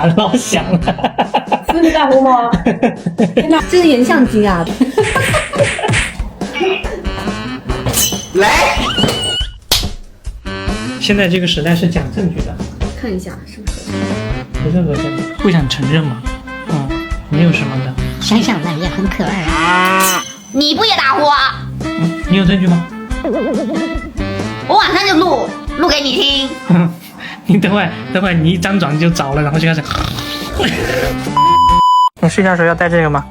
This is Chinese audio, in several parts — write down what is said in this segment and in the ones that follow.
敢老想了。是你大呼吗？天哪，这是原相机啊！来，现在这个时代是讲证据的，看一下是不是？没任何证据，不想承认嘛？没有什么的。想想那也很可爱啊。你不也打呼？你有证据吗？我晚上就录给你听。你等会你一张床就着了，然后就开始。你睡觉的时候要戴这个吗？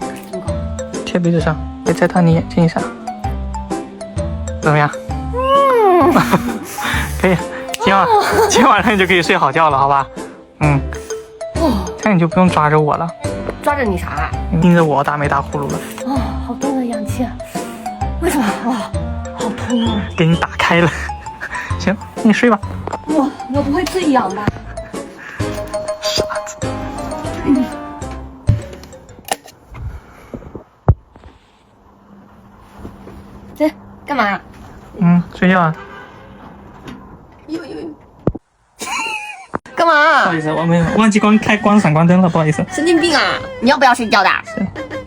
贴鼻子上，别再到你眼睛上。怎么样？可以，今天晚上你就可以睡好觉了，好吧？这样你就不用抓着我了。抓着你啥？你盯着我打没打呼噜了？好多的氧气，为什么？好痛啊！给你打开了。行，你睡吧。我不会自己痒吧？傻子。这干嘛？睡觉啊。干嘛？不好意思，我没有忘记开闪光灯了，不好意思。神经病啊！你要不要睡觉的？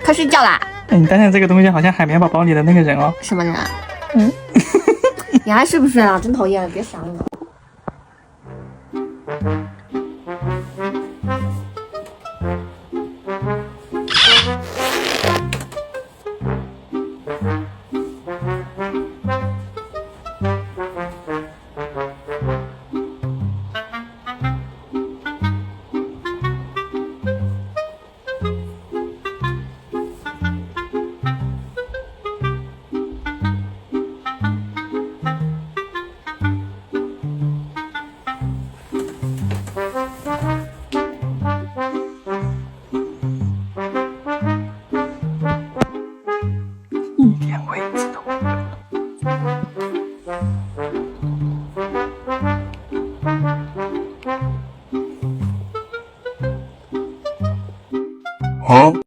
快睡觉啦！你带上这个东西好像海绵宝宝里的那个人哦。什么人啊？你还睡不睡啊？真讨厌，别想我。一点位置都没有。